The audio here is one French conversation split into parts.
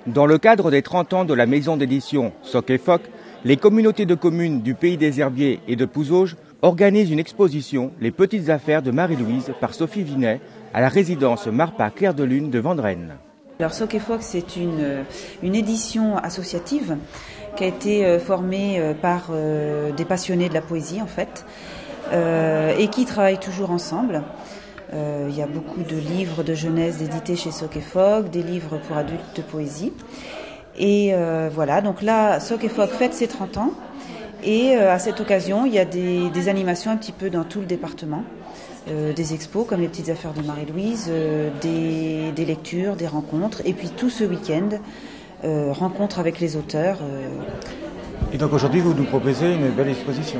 Dans le cadre des 30 ans de la maison d'édition Soc et Foc, les communautés de communes du Pays des Herbiers et de Pouzauges organisent une exposition Les petites affaires de Marie-Louise par Sophie Vinet à la résidence Marpa Clair de Lune de Vendrennes. Alors Soc et Foc, c'est une édition associative qui a été formée par des passionnés de la poésie en fait, et qui travaillent toujours ensemble. Il y a beaucoup de livres de jeunesse édités chez Soc et Foc, des livres pour adultes de poésie. Et voilà, donc là, Soc et Foc fête ses 30 ans. Et à cette occasion, il y a des animations un petit peu dans tout le département. Des expos comme les petites affaires de Marie-Louise, des lectures, des rencontres. Et puis tout ce week-end, rencontres avec les auteurs. Et donc aujourd'hui, vous nous proposez une belle exposition.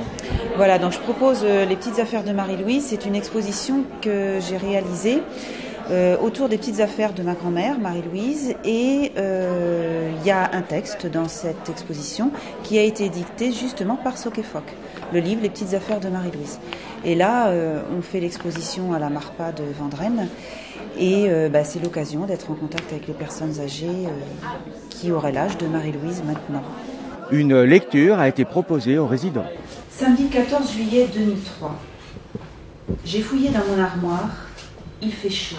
Voilà, donc je propose les petites affaires de Marie-Louise. C'est une exposition que j'ai réalisée autour des petites affaires de ma grand-mère, Marie-Louise. Et il y a un texte dans cette exposition qui a été dicté justement par Soc et Foc, le livre Les petites affaires de Marie-Louise. Et là, on fait l'exposition à la Marpa de Vendrennes. Et c'est l'occasion d'être en contact avec les personnes âgées qui auraient l'âge de Marie-Louise maintenant. Une lecture a été proposée aux résidents. Samedi 14 juillet 2003. J'ai fouillé dans mon armoire. Il fait chaud,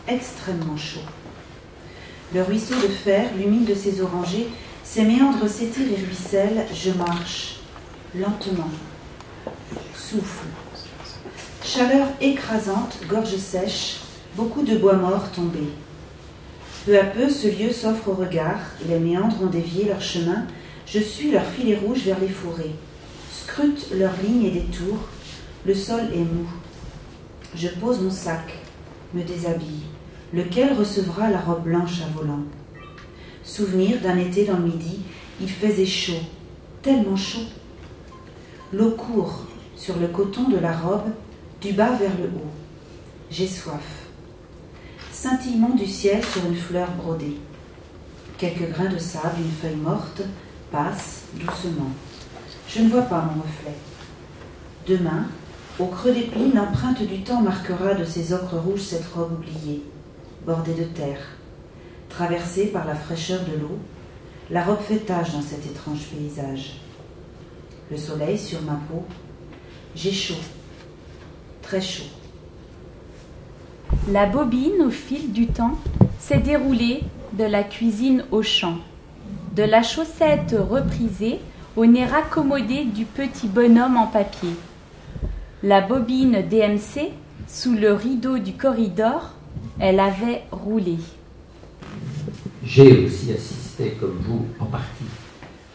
extrêmement chaud. Le ruisseau de fer, l'humide de ses orangers, ses méandres s'étirent et ruissellent. Je marche, lentement. Souffle. Chaleur écrasante, gorge sèche, beaucoup de bois mort tombés. Peu à peu, ce lieu s'offre au regard. Les méandres ont dévié leur chemin. Je suis leurs filets rouges vers les forêts. Scrute leurs lignes et détours. Le sol est mou. Je pose mon sac, me déshabille. Lequel recevra la robe blanche à volants? Souvenir d'un été dans le midi, il faisait chaud, tellement chaud. L'eau court sur le coton de la robe, du bas vers le haut. J'ai soif. Scintillement du ciel sur une fleur brodée. Quelques grains de sable, une feuille morte, passent doucement. Je ne vois pas mon reflet. Demain, au creux des plis, l'empreinte du temps marquera de ses ocres rouges cette robe oubliée, bordée de terre. Traversée par la fraîcheur de l'eau, la robe fait tache dans cet étrange paysage. Le soleil sur ma peau, j'ai chaud, très chaud. La bobine, au fil du temps, s'est déroulée de la cuisine au champ, de la chaussette reprisée au nez raccommodé du petit bonhomme en papier. La bobine DMC, sous le rideau du corridor, elle avait roulé. J'ai aussi assisté, comme vous, en partie,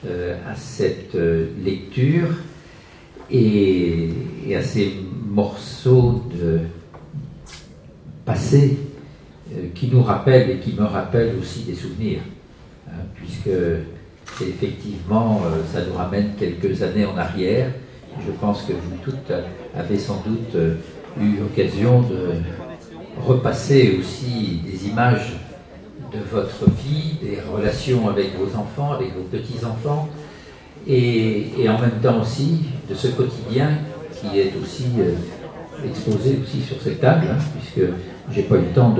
à cette lecture et à ces morceaux de passé qui nous rappellent et qui me rappellent aussi des souvenirs, puisque effectivement, ça nous ramène quelques années en arrière. Je pense que vous toutes avez sans doute eu l'occasion de repasser aussi des images de votre vie, des relations avec vos enfants, avec vos petits-enfants, et en même temps aussi de ce quotidien qui est aussi exposé aussi sur cette table, puisque j'ai pas eu le temps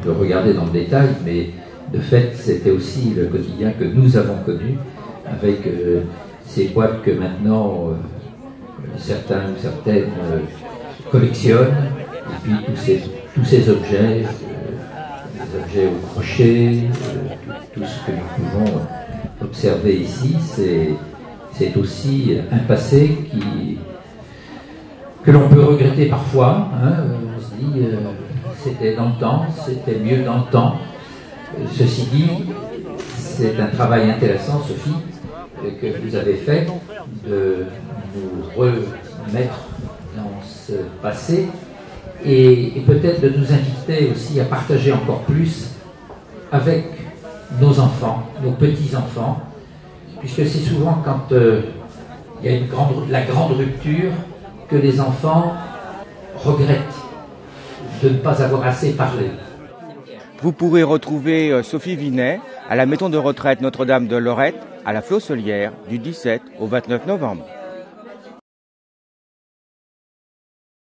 de regarder dans le détail, mais de fait c'était aussi le quotidien que nous avons connu avec ces boîtes que maintenant certains ou certaines collectionnent, et puis tous ces objets, les objets au crochet, tout ce que nous pouvons observer ici, c'est aussi un passé que l'on peut regretter parfois. On se dit, c'était dans le temps, c'était mieux dans le temps. Ceci dit, c'est un travail intéressant, Sophie, que vous avez fait, de nous remettre dans ce passé et peut-être de nous inviter aussi à partager encore plus avec nos enfants, nos petits-enfants, puisque c'est souvent quand il y a la grande rupture que les enfants regrettent de ne pas avoir assez parlé. Vous pourrez retrouver Sophie Vinet à la maison de retraite Notre-Dame de Lorette à la Flosselière du 17 au 29 novembre.